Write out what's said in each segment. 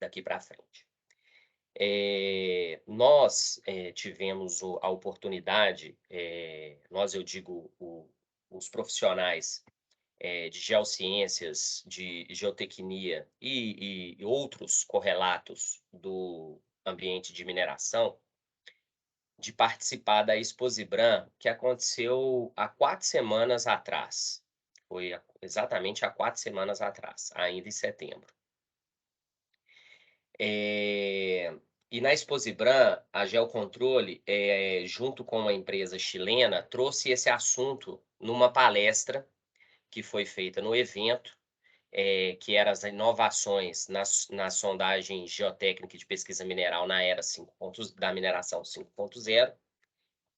daqui para frente. Nós tivemos a oportunidade, nós, eu digo, os profissionais de geociências, de geotecnia e outros correlatos do ambiente de mineração, de participar da Exposibram, que aconteceu há 4 semanas atrás. Foi exatamente há 4 semanas atrás, ainda em setembro. E na Exposibram, a Geocontrole, junto com uma empresa chilena, trouxe esse assunto numa palestra que foi feita no evento, que era as inovações na sondagem geotécnica de pesquisa mineral na era 5 da mineração 5.0.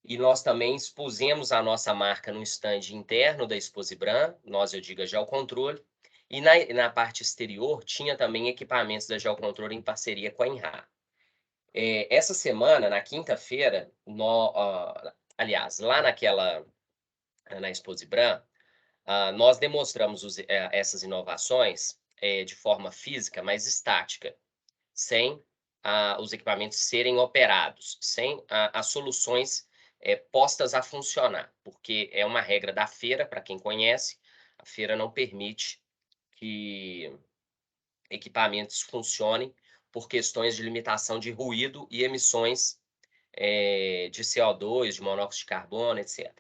E nós também expusemos a nossa marca no stand interno da Exposibram, nós, eu digo, a Geocontrole, e na parte exterior tinha também equipamentos da Geocontrole em parceria com a Enra. Essa semana, na quinta-feira, aliás, lá na Exposibram, nós demonstramos essas inovações de forma física, mas estática, sem os equipamentos serem operados, sem as soluções postas a funcionar, porque é uma regra da feira, para quem conhece, a feira não permite que equipamentos funcionem por questões de limitação de ruído e emissões de CO2, de monóxido de carbono, etc.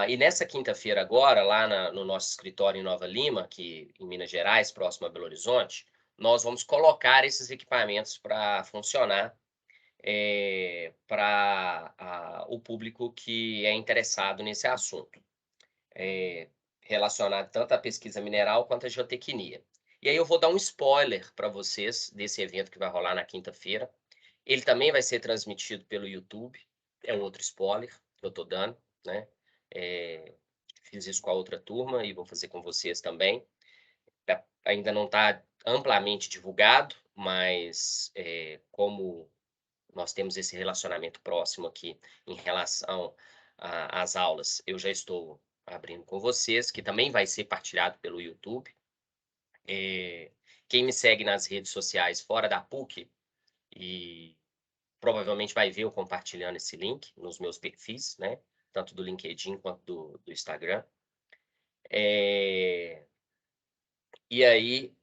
E nessa quinta-feira agora, lá no nosso escritório em Nova Lima, aqui em Minas Gerais, próximo a Belo Horizonte, nós vamos colocar esses equipamentos para funcionar para o público que é interessado nesse assunto, relacionado tanto à pesquisa mineral quanto à geotecnia. E aí eu vou dar um spoiler para vocês desse evento que vai rolar na quinta-feira. Ele também vai ser transmitido pelo YouTube, é um outro spoiler que eu estou dando, né? Fiz isso com a outra turma e vou fazer com vocês também. Ainda não está amplamente divulgado, mas como nós temos esse relacionamento próximo aqui em relação às aulas, eu já estou abrindo com vocês, que também vai ser partilhado pelo YouTube. Quem me segue nas redes sociais fora da PUC e provavelmente vai ver eu compartilhando esse link nos meus perfis, né? Tanto do LinkedIn quanto do Instagram. E aí,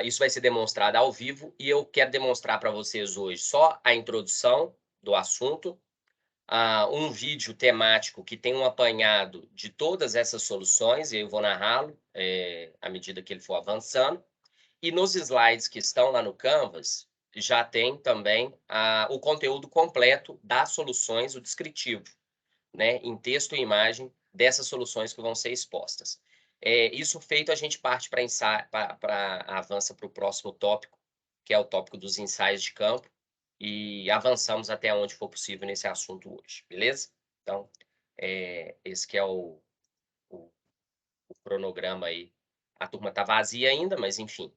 isso vai ser demonstrado ao vivo e eu quero demonstrar para vocês hoje só a introdução do assunto, um vídeo temático que tem um apanhado de todas essas soluções, e eu vou narrá-lo à medida que ele for avançando. E nos slides que estão lá no Canvas, já tem também o conteúdo completo das soluções, o descritivo, né, em texto e imagem, dessas soluções que vão ser expostas. Isso feito, a gente parte avança para o próximo tópico, que é o tópico dos ensaios de campo, e avançamos até onde for possível nesse assunto hoje, beleza? Então, esse que é o cronograma aí. A turma está vazia ainda, mas enfim,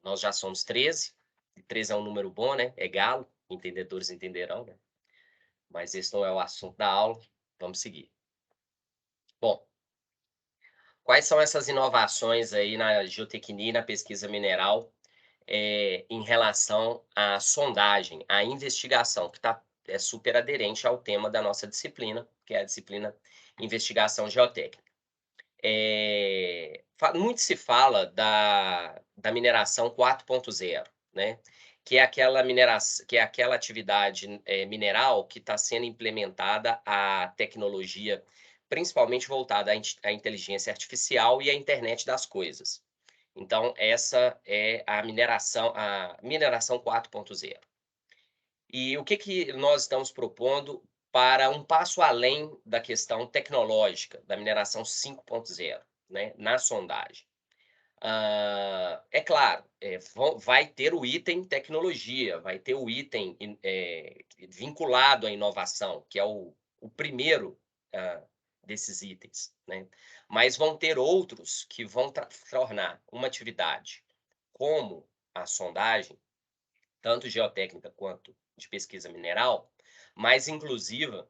nós já somos 13, e 13 é um número bom, né? É galo, entendedores entenderão, né? Mas esse não é o assunto da aula, vamos seguir. Bom, quais são essas inovações aí na geotecnia e na pesquisa mineral em relação à sondagem, à investigação, que é super aderente ao tema da nossa disciplina, que é a disciplina Investigação Geotécnica. Muito se fala da mineração 4.0, né? Que é aquela atividade mineral que está sendo implementada a tecnologia, principalmente voltada à inteligência artificial e à internet das coisas. Então, essa é a mineração 4.0. E o que nós estamos propondo para um passo além da questão tecnológica da mineração 5.0, né, na sondagem? É claro, vai ter o item tecnologia, vai ter o item vinculado à inovação, que é o primeiro desses itens, né? Mas vão ter outros que vão tornar uma atividade como a sondagem, tanto geotécnica quanto de pesquisa mineral, mais inclusiva,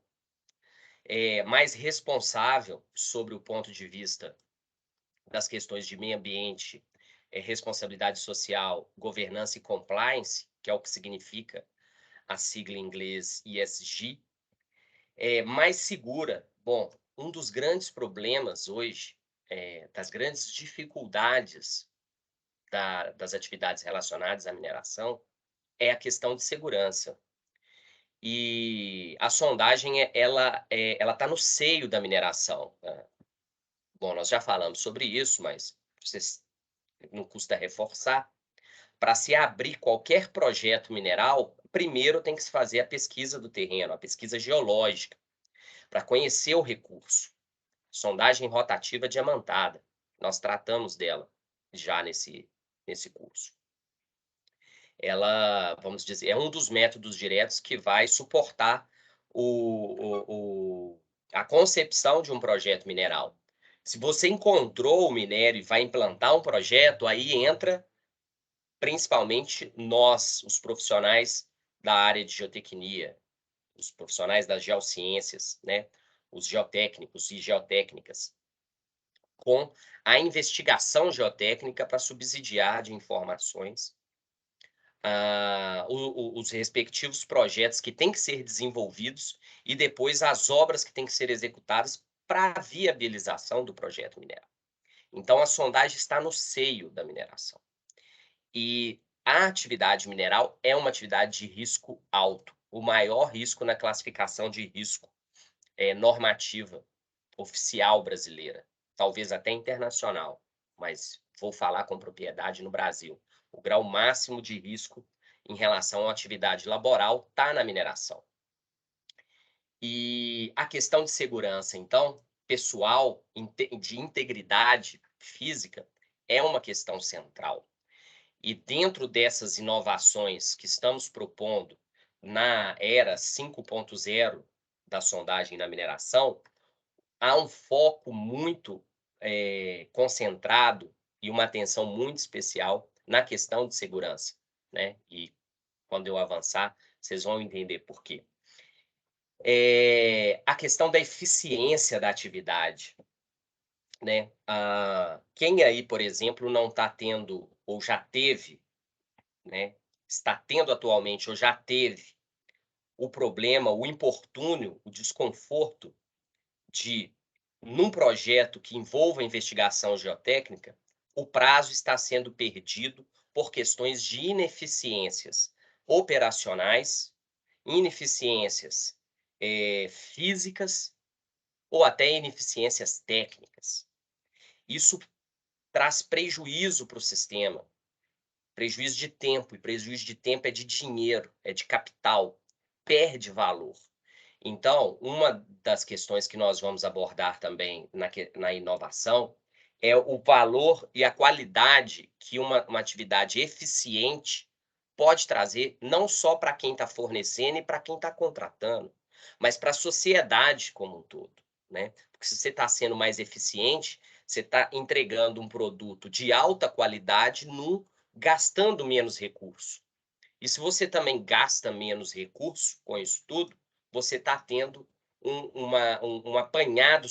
mais responsável sobre o ponto de vista das questões de meio ambiente, responsabilidade social, governança e compliance, que é o que significa a sigla em inglês ESG, mais segura. Bom, um dos grandes problemas hoje, das grandes dificuldades das atividades relacionadas à mineração, é a questão de segurança. E a sondagem, ela está no seio da mineração, né? Bom, nós já falamos sobre isso, mas vocês, não custa reforçar. Para se abrir qualquer projeto mineral, primeiro tem que se fazer a pesquisa do terreno, a pesquisa geológica, para conhecer o recurso. Sondagem rotativa diamantada, nós tratamos dela já nesse curso. Ela, vamos dizer, é um dos métodos diretos que vai suportar a concepção de um projeto mineral. Se você encontrou o minério e vai implantar um projeto, aí entra principalmente nós, os profissionais da área de geotecnia, os profissionais das geociências, né? Os geotécnicos e geotécnicas, com a investigação geotécnica para subsidiar de informações os respectivos projetos que têm que ser desenvolvidos e depois as obras que têm que ser executadas para a viabilização do projeto mineral. Então, a sondagem está no seio da mineração. E a atividade mineral é uma atividade de risco alto, o maior risco na classificação de risco normativa oficial brasileira, talvez até internacional, mas vou falar com propriedade no Brasil. O grau máximo de risco em relação à atividade laboral está na mineração. E a questão de segurança, então, pessoal, de integridade física, é uma questão central. E dentro dessas inovações que estamos propondo na era 5.0 da sondagem na mineração, há um foco muito concentrado e uma atenção muito especial na questão de segurança, né? E quando eu avançar, vocês vão entender por quê. A questão da eficiência da atividade, né? Quem aí, por exemplo, não está tendo ou já teve, né? Está tendo atualmente ou já teve o problema, o infortúnio, o desconforto de, num projeto que envolva investigação geotécnica, o prazo está sendo perdido por questões de ineficiências operacionais, ineficiências físicas ou até ineficiências técnicas. Isso traz prejuízo para o sistema, prejuízo de tempo, e prejuízo de tempo é de dinheiro, é de capital, perde valor. Então, uma das questões que nós vamos abordar também na inovação é o valor e a qualidade que uma atividade eficiente pode trazer, não só para quem está fornecendo e para quem está contratando, mas para a sociedade como um todo, né? Porque se você está sendo mais eficiente, você está entregando um produto de alta qualidade gastando menos recurso. E se você também gasta menos recurso com isso tudo, você está tendo um apanhado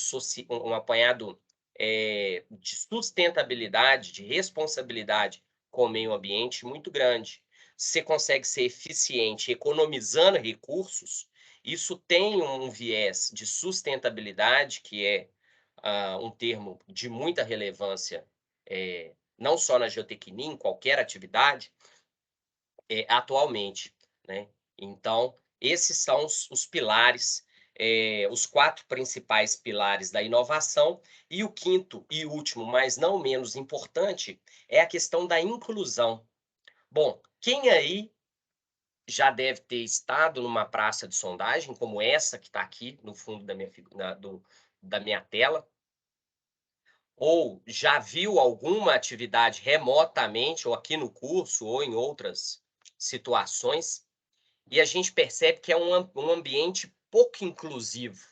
de sustentabilidade, de responsabilidade com o meio ambiente muito grande. Se você consegue ser eficiente economizando recursos, isso tem um viés de sustentabilidade, que é um termo de muita relevância, não só na geotecnia, em qualquer atividade, atualmente, né? Então, esses são os pilares, os 4 principais pilares da inovação, e o quinto e último, mas não menos importante, é a questão da inclusão. Bom, quem aí já deve ter estado numa praça de sondagem, como essa que está aqui no fundo da minha tela, ou já viu alguma atividade remotamente, ou aqui no curso, ou em outras situações, e a gente percebe que é um ambiente pouco inclusivo,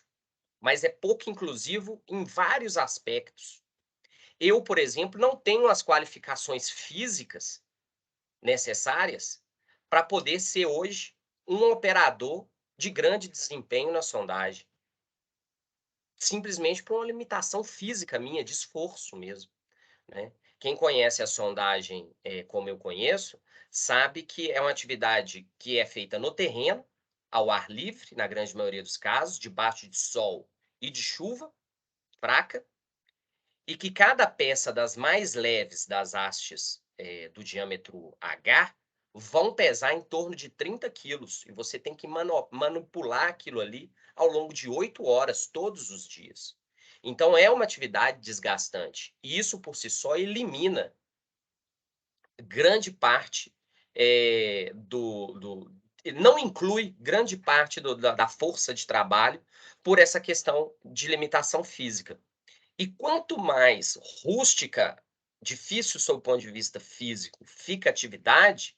mas é pouco inclusivo em vários aspectos. Eu, por exemplo, não tenho as qualificações físicas necessárias para poder ser hoje um operador de grande desempenho na sondagem. Simplesmente por uma limitação física minha, de esforço mesmo, né? Quem conhece a sondagem, como eu conheço, sabe que é uma atividade que é feita no terreno, ao ar livre, na grande maioria dos casos, debaixo de sol e de chuva fraca, e que cada peça das mais leves das hastes, do diâmetro H, vão pesar em torno de 30 quilos, e você tem que manipular aquilo ali ao longo de 8 horas, todos os dias. Então é uma atividade desgastante, e isso por si só elimina grande parte, não inclui grande parte da força de trabalho, por essa questão de limitação física. E quanto mais rústica, difícil sob o ponto de vista físico, fica a atividade,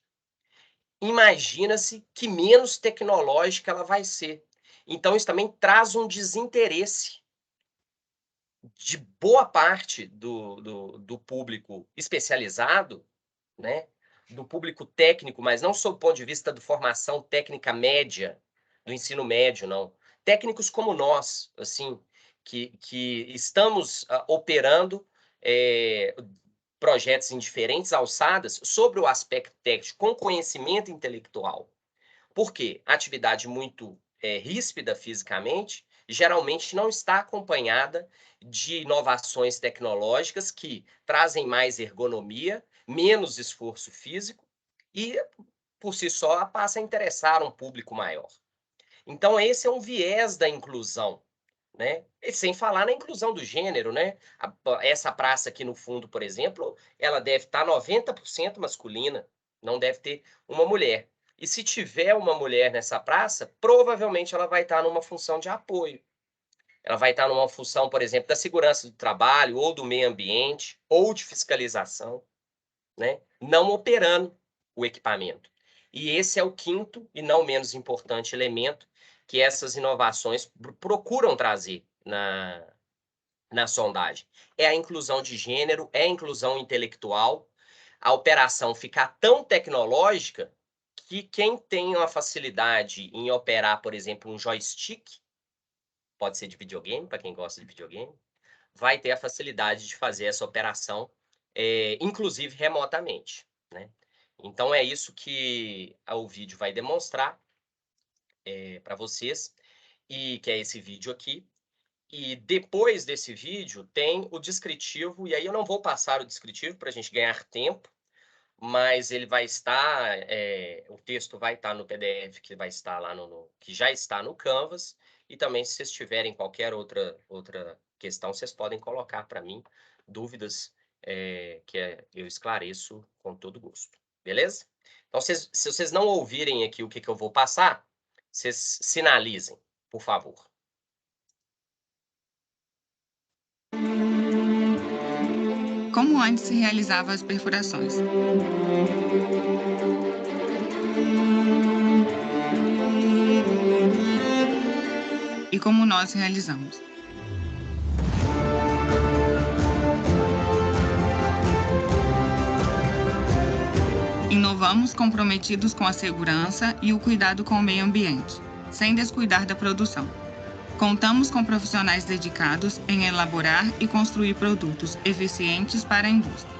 imagina-se que menos tecnológica ela vai ser. Então isso também traz um desinteresse de boa parte do público especializado, né, do público técnico, mas não sob o ponto de vista da formação técnica média, do ensino médio, não. Técnicos como nós, assim, que estamos operando projetos em diferentes alçadas sobre o aspecto técnico, com conhecimento intelectual. Por quê? Atividade muito ríspida fisicamente, geralmente não está acompanhada de inovações tecnológicas que trazem mais ergonomia, menos esforço físico e, por si só, passa a interessar um público maior. Então, esse é um viés da inclusão, né? E sem falar na inclusão do gênero, né? Essa praça aqui no fundo, por exemplo, ela deve estar 90% masculina, não deve ter uma mulher. E se tiver uma mulher nessa praça, provavelmente ela vai estar numa função de apoio. Ela vai estar numa função, por exemplo, da segurança do trabalho, ou do meio ambiente, ou de fiscalização, né? Não operando o equipamento. E esse é o quinto e não menos importante elemento que essas inovações procuram trazer na sondagem. É a inclusão de gênero, é a inclusão intelectual, a operação ficar tão tecnológica que quem tem uma facilidade em operar, por exemplo, um joystick, pode ser de videogame, para quem gosta de videogame, vai ter a facilidade de fazer essa operação, inclusive remotamente, né? Então é isso que o vídeo vai demonstrar para vocês, e que é esse vídeo aqui. E depois desse vídeo tem o descritivo, e aí eu não vou passar o descritivo para a gente ganhar tempo, mas ele vai estar, o texto vai estar no PDF que vai estar lá que já está no Canvas, e também se vocês tiverem qualquer outra questão, vocês podem colocar para mim, dúvidas, eu esclareço com todo gosto, beleza? Então, se vocês não ouvirem aqui o que eu vou passar, vocês sinalizem, por favor. Como antes se realizava as perfurações. E como nós realizamos. Inovamos comprometidos com a segurança e o cuidado com o meio ambiente, sem descuidar da produção. Contamos com profissionais dedicados em elaborar e construir produtos eficientes para a indústria.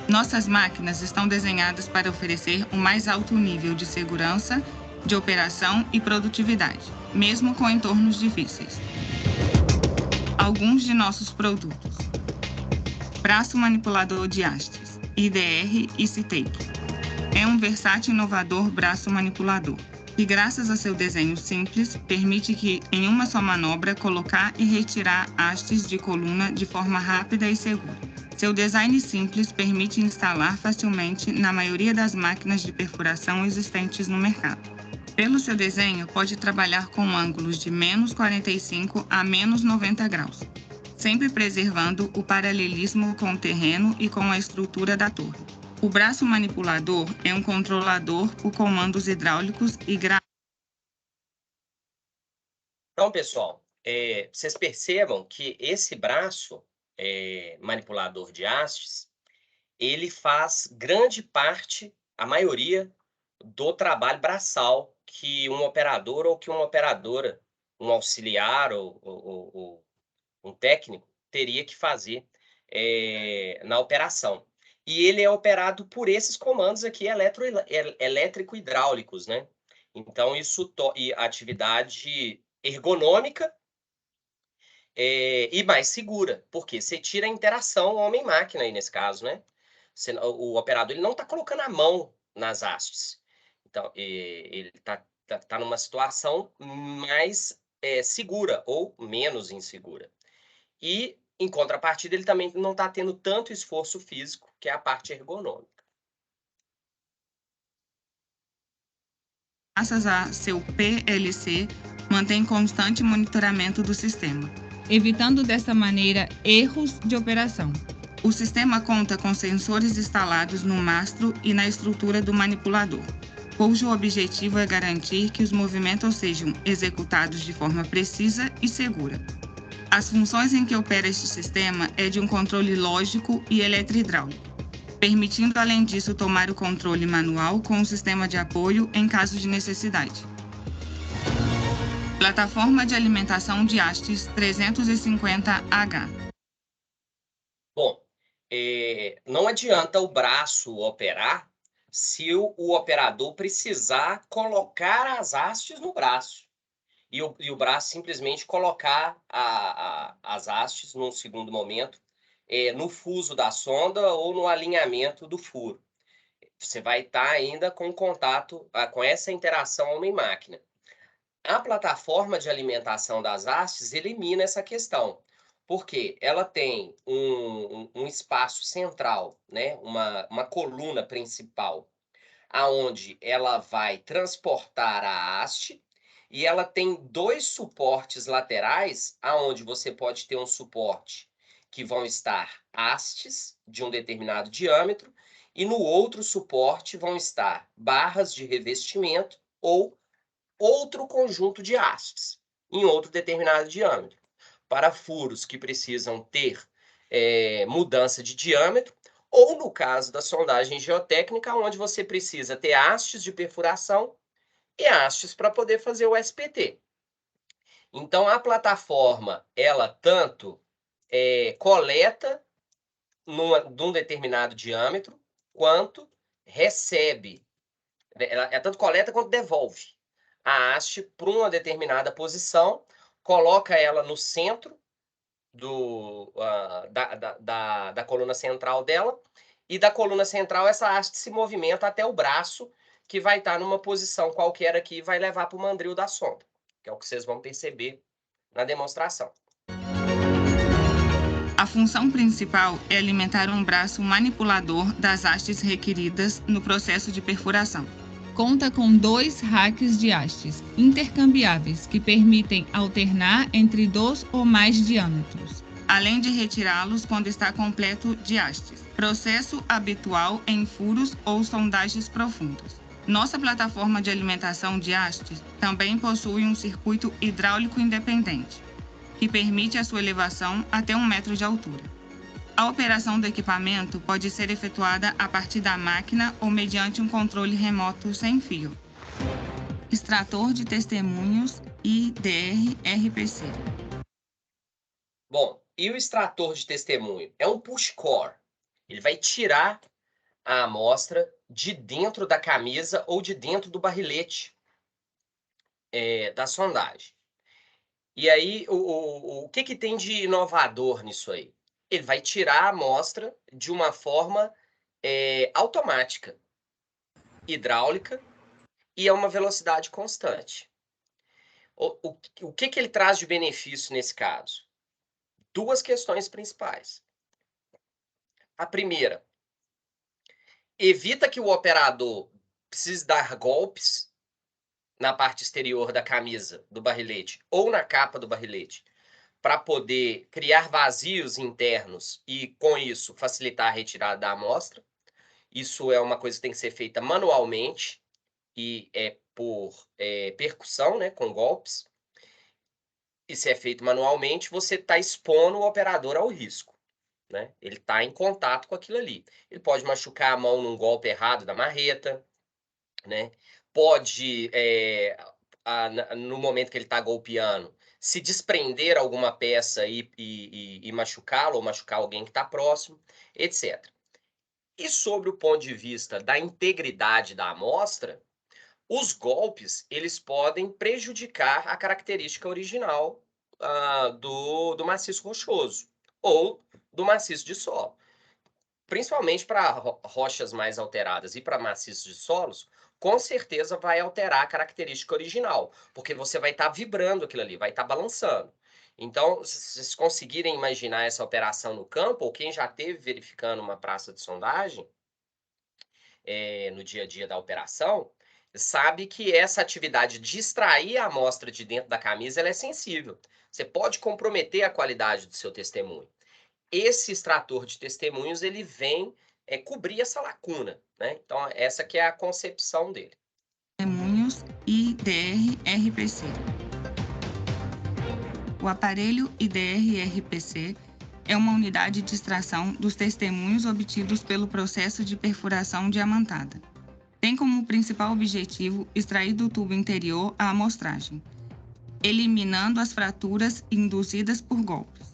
Nossas máquinas estão desenhadas para oferecer o mais alto nível de segurança, de operação e produtividade, mesmo com entornos difíceis. Alguns de nossos produtos: braço manipulador de hastes, IDR e C-Take. É um versátil e inovador braço manipulador, que, graças a seu desenho simples, permite que, em uma só manobra, colocar e retirar hastes de coluna de forma rápida e segura. Seu design simples permite instalar facilmente na maioria das máquinas de perfuração existentes no mercado. Pelo seu desenho, pode trabalhar com ângulos de menos 45 a menos 90 graus, sempre preservando o paralelismo com o terreno e com a estrutura da torre. O braço manipulador é um controlador por comandos hidráulicos e Então, pessoal, vocês percebam que esse braço manipulador de hastes, ele faz grande parte, a maioria, do trabalho braçal que um operador ou que uma operadora, um auxiliar ou um técnico, teria que fazer na operação. e ele é operado por esses comandos aqui elétrico-hidráulicos, né? Então, isso e atividade ergonômica e mais segura, porque você tira a interação homem-máquina aí nesse caso, né? O operador ele não está colocando a mão nas hastes. Então, ele está numa situação mais segura ou menos insegura. E, em contrapartida, ele também não está tendo tanto esforço físico, que é a parte ergonômica. Graças a seu PLC, mantém constante monitoramento do sistema, evitando dessa maneira erros de operação. O sistema conta com sensores instalados no mastro e na estrutura do manipulador, cujo objetivo é garantir que os movimentos sejam executados de forma precisa e segura. As funções em que opera este sistema é de um controle lógico e eletrohidráulico, permitindo, além disso, tomar o controle manual com o sistema de apoio em caso de necessidade. Plataforma de alimentação de hastes 350H. Bom, não adianta o braço operar se o operador precisar colocar as hastes no braço. E o braço simplesmente colocar as hastes num segundo momento no fuso da sonda ou no alinhamento do furo. Você vai estar ainda com contato, com essa interação homem-máquina. A plataforma de alimentação das hastes elimina essa questão, porque ela tem um espaço central, né? uma coluna principal, aonde ela vai transportar a haste, e ela tem dois suportes laterais, aonde você pode ter um suporte que vão estar hastes de um determinado diâmetro, e no outro suporte vão estar barras de revestimento ou outro conjunto de hastes, em outro determinado diâmetro, para furos que precisam ter mudança de diâmetro, ou no caso da sondagem geotécnica, onde você precisa ter hastes de perfuração e hastes para poder fazer o SPT. Então, a plataforma, ela tanto coleta num determinado diâmetro, quanto recebe. Ela tanto coleta quanto devolve a haste para uma determinada posição, coloca ela no centro da coluna central dela, e da coluna central essa haste se movimenta até o braço, que vai estar numa posição qualquer aqui e vai levar para o mandril da sonda, que é o que vocês vão perceber na demonstração. A função principal é alimentar um braço manipulador das hastes requeridas no processo de perfuração. Conta com 2 racks de hastes intercambiáveis que permitem alternar entre 2 ou mais diâmetros, além de retirá-los quando está completo de hastes. Processo habitual em furos ou sondagens profundas. Nossa plataforma de alimentação de hastes também possui um circuito hidráulico independente, que permite a sua elevação até 1 metro de altura. A operação do equipamento pode ser efetuada a partir da máquina ou mediante um controle remoto sem fio. Extrator de testemunhos IDR-RPC. Bom, e o extrator de testemunho? É um push core. Ele vai tirar a amostra de dentro da camisa ou de dentro do barrilete da sondagem. E aí, o que tem de inovador nisso aí? Ele vai tirar a amostra de uma forma automática, hidráulica, e a uma velocidade constante. O que ele traz de benefício nesse caso? 2 questões principais. A primeira, evita que o operador precise dar golpes na parte exterior da camisa do barrilete ou na capa do barrilete, para poder criar vazios internos e, com isso, facilitar a retirada da amostra. Isso é uma coisa que tem que ser feita manualmente e por percussão, né, com golpes. E se é feito manualmente, você está expondo o operador ao risco, né? Ele está em contato com aquilo ali. Ele pode machucar a mão num golpe errado da marreta, né? Pode, no momento que ele está golpeando, se desprender alguma peça e machucá-lo, ou machucar alguém que está próximo, etc. E sobre o ponto de vista da integridade da amostra, os golpes, eles podem prejudicar a característica original, do maciço rochoso ou do maciço de solo. Principalmente para rochas mais alteradas e para maciços de solos, com certeza vai alterar a característica original, porque você vai estar vibrando aquilo ali, vai estar balançando. Então, se vocês conseguirem imaginar essa operação no campo, ou quem já esteve verificando uma praça de sondagem, no dia a dia da operação, sabe que essa atividade de extrair a amostra de dentro da camisa, ela é sensível. Você pode comprometer a qualidade do seu testemunho. Esse extrator de testemunhos, ele vem cobrir essa lacuna, né? Então, essa que é a concepção dele. Testemunhos IDR-RPC. O aparelho IDR-RPC é uma unidade de extração dos testemunhos obtidos pelo processo de perfuração diamantada. Tem como principal objetivo extrair do tubo interior a amostragem, eliminando as fraturas induzidas por golpes,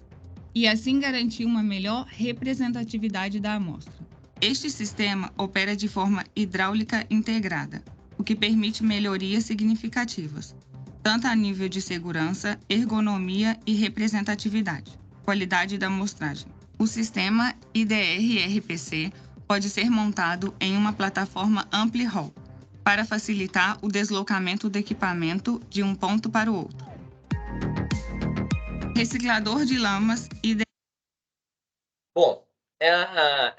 e assim garantir uma melhor representatividade da amostra. Este sistema opera de forma hidráulica integrada, o que permite melhorias significativas, tanto a nível de segurança, ergonomia e representatividade, qualidade da amostragem. O sistema IDR-RPC pode ser montado em uma plataforma ampli-hall, para facilitar o deslocamento do equipamento de um ponto para o outro. Reciclador de lamas IDR. Bom,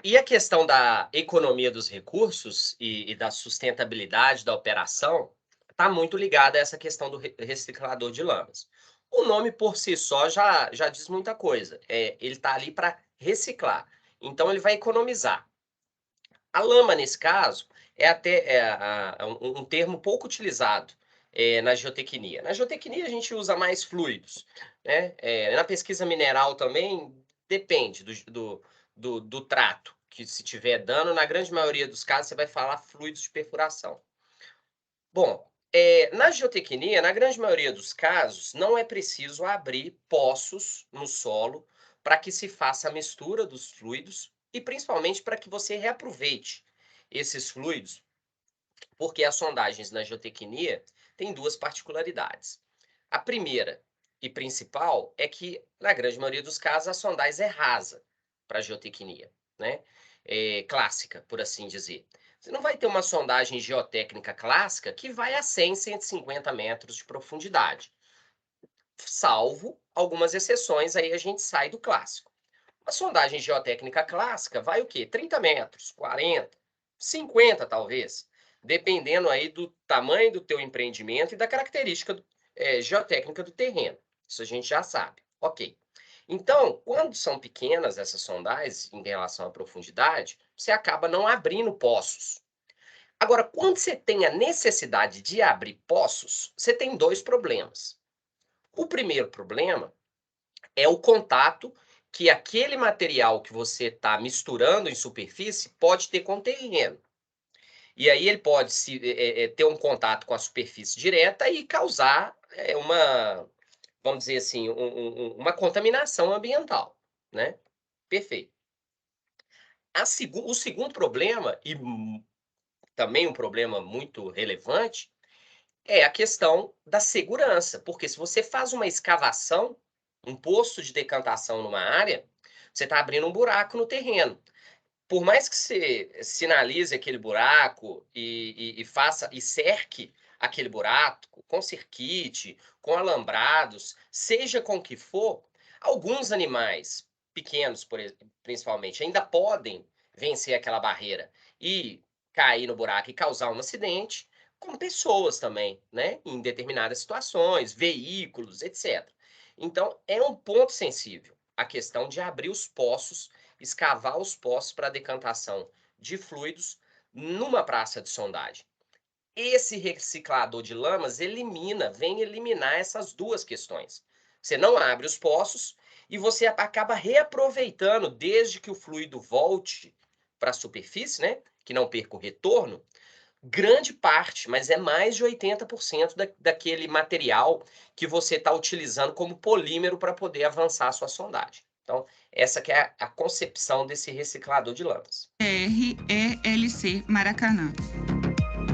e a questão da economia dos recursos e da sustentabilidade da operação está muito ligada a essa questão do reciclador de lamas. O nome por si só já diz muita coisa. Ele está ali para reciclar. Então, ele vai economizar. A lama, nesse caso, é até um termo pouco utilizado na geotecnia. Na geotecnia, a gente usa mais fluidos, né? Na pesquisa mineral também, depende do trato, que se tiver dano, na grande maioria dos casos, você vai falar fluidos de perfuração. Bom, na geotecnia, na grande maioria dos casos, não é preciso abrir poços no solo para que se faça a mistura dos fluidos e principalmente para que você reaproveite esses fluidos, porque as sondagens na geotecnia têm duas particularidades. A primeira e principal é que, na grande maioria dos casos, a sondagem é rasa para a geotecnia, né? Clássica, por assim dizer. Você não vai ter uma sondagem geotécnica clássica que vai a 100, 150 metros de profundidade, salvo algumas exceções, aí a gente sai do clássico. A sondagem geotécnica clássica vai o quê? 30 metros, 40, 50 talvez, dependendo aí do tamanho do teu empreendimento e da característica geotécnica do terreno. Isso a gente já sabe. Ok. Então, quando são pequenas essas sondagens em relação à profundidade, você acaba não abrindo poços. Agora, quando você tem a necessidade de abrir poços, você tem dois problemas. O primeiro problema é o contato que aquele material que você está misturando em superfície pode ter com o terreno. E aí ele pode ter um contato com a superfície direta e causar vamos dizer assim, uma contaminação ambiental, né? Perfeito. O segundo problema, e também um problema muito relevante, é a questão da segurança, porque se você faz uma escavação, um poço de decantação numa área, você está abrindo um buraco no terreno. Por mais que você sinalize aquele buraco e faça e cerque aquele buraco com cerquite, com alambrados, seja com o que for, alguns animais pequenos, principalmente, ainda podem vencer aquela barreira e cair no buraco e causar um acidente, como pessoas também, né? Em determinadas situações, veículos, etc. Então, é um ponto sensível a questão de abrir os poços, escavar os poços para decantação de fluidos numa praça de sondagem. Esse reciclador de lamas vem eliminar essas duas questões. Você não abre os poços e você acaba reaproveitando, desde que o fluido volte para a superfície, né, que não perca o retorno, grande parte, mas é mais de 80% daquele material que você está utilizando como polímero para poder avançar a sua sondagem. Então, essa que é a concepção desse reciclador de lamas. IDR-ELC Maracanã.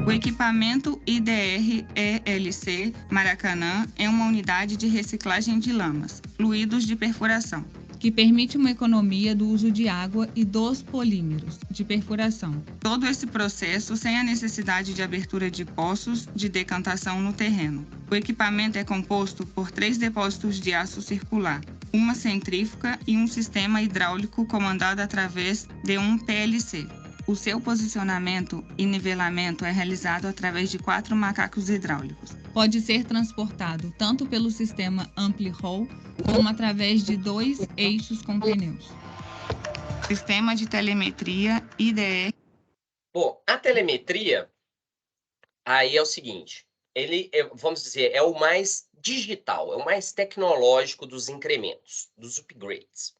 O equipamento IDR-ELC Maracanã é uma unidade de reciclagem de lamas, fluidos de perfuração, que permite uma economia do uso de água e dos polímeros de perfuração. Todo esse processo sem a necessidade de abertura de poços de decantação no terreno. O equipamento é composto por 3 depósitos de aço circular, uma centrífuga e um sistema hidráulico comandado através de um PLC. O seu posicionamento e nivelamento é realizado através de 4 macacos hidráulicos. Pode ser transportado tanto pelo sistema ampli-roll como através de 2 eixos com pneus. Sistema de telemetria IDR. Bom, a telemetria, aí é o seguinte, ele, vamos dizer, é o mais digital, é o mais tecnológico dos incrementos, dos upgrades.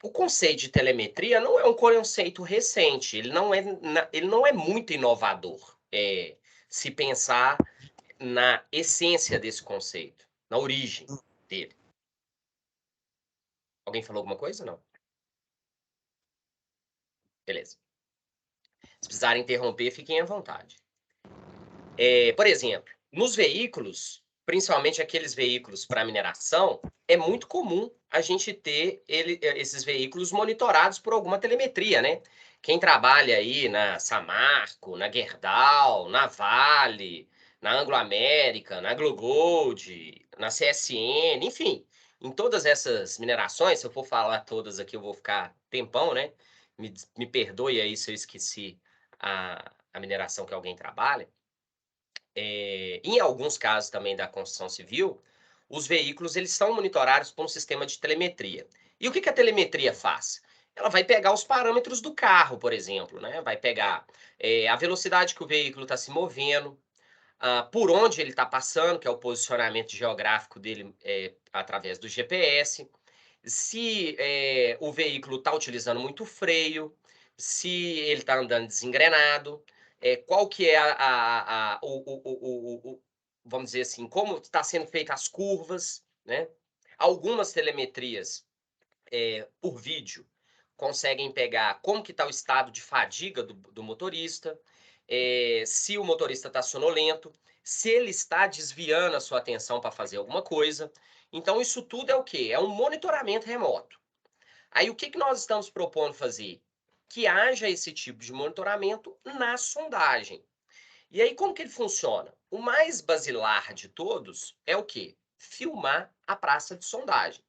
O conceito de telemetria não é um conceito recente, ele não é muito inovador, se pensar na essência desse conceito, na origem dele. Alguém falou alguma coisa? Não? Beleza. Se precisarem interromper, fiquem à vontade. Por exemplo, nos veículos, principalmente aqueles veículos para mineração, é muito comum a gente ter esses veículos monitorados por alguma telemetria, né? Quem trabalha aí na Samarco, na Gerdau, na Vale, na Anglo-América, na AngloGold, na CSN, enfim, em todas essas minerações, se eu for falar todas aqui, eu vou ficar tempão, né? Me perdoe aí se eu esqueci a mineração que alguém trabalha. Em alguns casos também da construção civil, os veículos eles são monitorados por um sistema de telemetria. E o que a telemetria faz? Ela vai pegar os parâmetros do carro, por exemplo, né? Vai pegar a velocidade que o veículo está se movendo, por onde ele está passando, que é o posicionamento geográfico dele através do GPS, se o veículo está utilizando muito freio, se ele está andando desengrenado, qual que é vamos dizer assim, como está sendo feitas as curvas, né? Algumas telemetrias por vídeo conseguem pegar como que está o estado de fadiga do motorista, se o motorista está sonolento, se ele está desviando a sua atenção para fazer alguma coisa. Então, isso tudo é o quê? É um monitoramento remoto. Aí, o que nós estamos propondo fazer? Que haja esse tipo de monitoramento na sondagem. E aí, como que ele funciona? O mais basilar de todos é o quê? Filmar a praça de sondagem.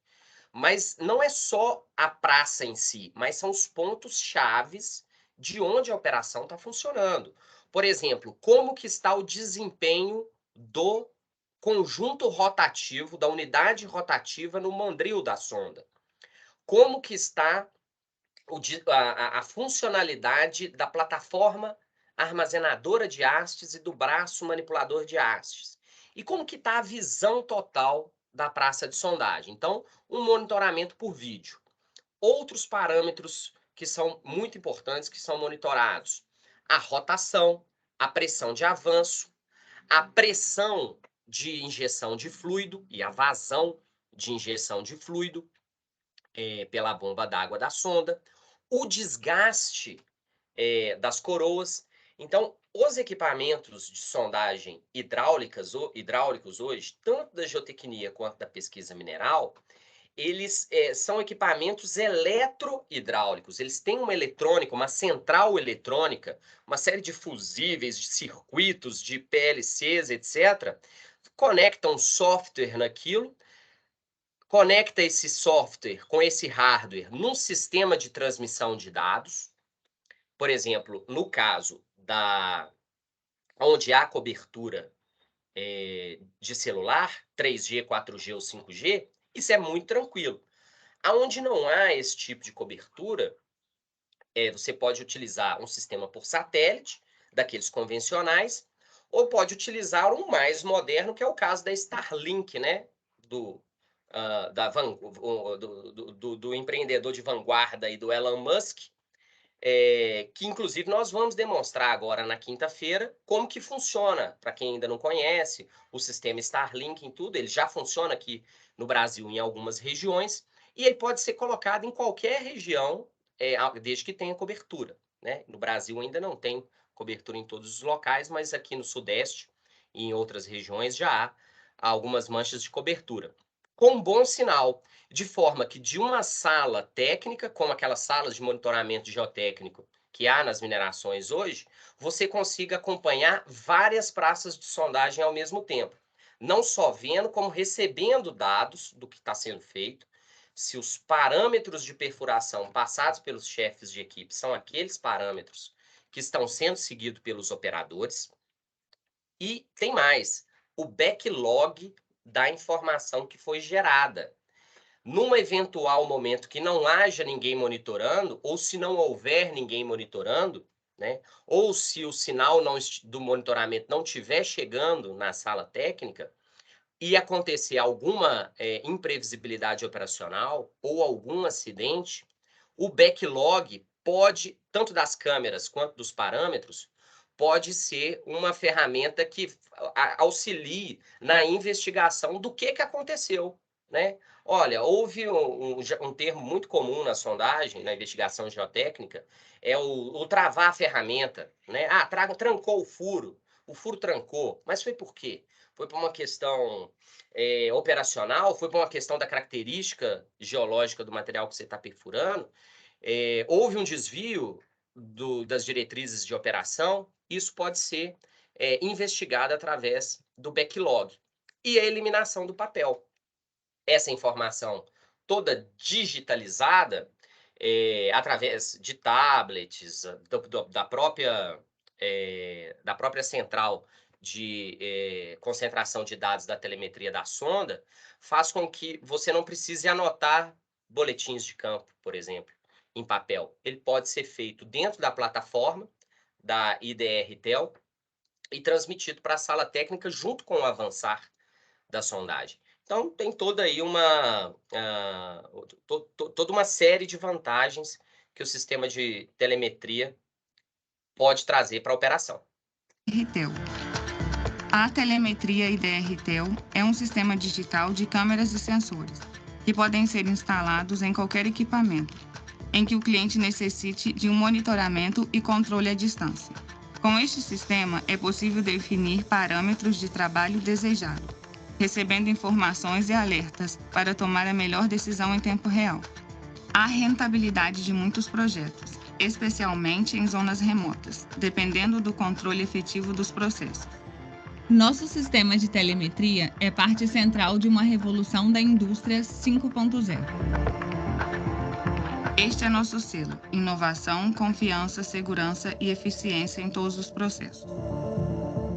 Mas não é só a praça em si, mas são os pontos chaves de onde a operação está funcionando. Por exemplo, como que está o desempenho do conjunto rotativo, da unidade rotativa no mandril da sonda? Como que está a funcionalidade da plataforma armazenadora de hastes e do braço manipulador de hastes? E como que está a visão total da praça de sondagem? Então, um monitoramento por vídeo. Outros parâmetros que são muito importantes, que são monitorados: a rotação, a pressão de avanço, a pressão de injeção de fluido e a vazão de injeção de fluido pela bomba d'água da sonda, o desgaste das coroas. Então, os equipamentos de sondagem hidráulicos hoje, tanto da geotecnia quanto da pesquisa mineral, eles são equipamentos eletrohidráulicos. Eles têm uma eletrônica, uma central eletrônica, uma série de fusíveis, de circuitos, de PLCs, etc. Conectam software naquilo, conecta esse software com esse hardware num sistema de transmissão de dados. Por exemplo, no caso onde há cobertura de celular, 3G, 4G ou 5G, isso é muito tranquilo. Aonde não há esse tipo de cobertura, você pode utilizar um sistema por satélite, daqueles convencionais, ou pode utilizar um mais moderno, que é o caso da Starlink, né? Do empreendedor de vanguarda e do Elon Musk, que inclusive nós vamos demonstrar agora na quinta-feira como que funciona, para quem ainda não conhece, o sistema Starlink em tudo, ele já funciona aqui no Brasil em algumas regiões, e ele pode ser colocado em qualquer região, desde que tenha cobertura, né? No Brasil ainda não tem cobertura em todos os locais, mas aqui no Sudeste e em outras regiões já há algumas manchas de cobertura. Com bom sinal, de forma que de uma sala técnica, como aquelas salas de monitoramento geotécnico que há nas minerações hoje, você consiga acompanhar várias praças de sondagem ao mesmo tempo. Não só vendo, como recebendo dados do que está sendo feito, se os parâmetros de perfuração passados pelos chefes de equipe são aqueles parâmetros que estão sendo seguidos pelos operadores. E tem mais, o backlog da informação que foi gerada. Num eventual momento que não haja ninguém monitorando, ou se não houver ninguém monitorando, né, ou se o sinal do monitoramento não estiver chegando na sala técnica, e acontecer alguma imprevisibilidade operacional ou algum acidente, o backlog pode, tanto das câmeras quanto dos parâmetros, pode ser uma ferramenta que auxilie na investigação do que aconteceu, né? Olha, houve um termo muito comum na sondagem, na investigação geotécnica, é o travar a ferramenta, né? Ah, trancou o furo trancou, mas foi por quê? Foi por uma questão operacional? Foi por uma questão da característica geológica do material que você está perfurando? Houve um desvio das diretrizes de operação? Isso pode ser investigado através do backlog. E a eliminação do papel. Essa informação toda digitalizada, através de tablets, da própria central de concentração de dados da telemetria da sonda, faz com que você não precise anotar boletins de campo, por exemplo, em papel. Ele pode ser feito dentro da plataforma da IDR-TEL e transmitido para a sala técnica junto com o avançar da sondagem. Então, tem toda aí toda uma série de vantagens que o sistema de telemetria pode trazer para a operação. IDR-TEL. A telemetria IDR-TEL é um sistema digital de câmeras e sensores que podem ser instalados em qualquer equipamento em que o cliente necessite de um monitoramento e controle à distância. Com este sistema, é possível definir parâmetros de trabalho desejado, recebendo informações e alertas para tomar a melhor decisão em tempo real. Há rentabilidade de muitos projetos, especialmente em zonas remotas, dependendo do controle efetivo dos processos. Nosso sistema de telemetria é parte central de uma revolução da indústria 5.0. Este é nosso selo: inovação, confiança, segurança e eficiência em todos os processos.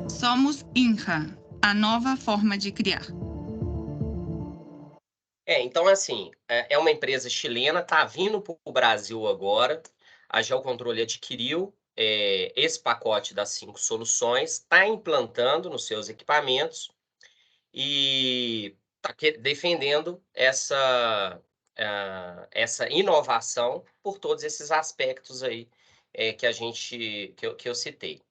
Somos INRA, a nova forma de criar. Então, assim, é uma empresa chilena, está vindo para o Brasil agora. A Geocontrole adquiriu esse pacote das 5 soluções, está implantando nos seus equipamentos e está defendendo essa inovação por todos esses aspectos aí que eu citei.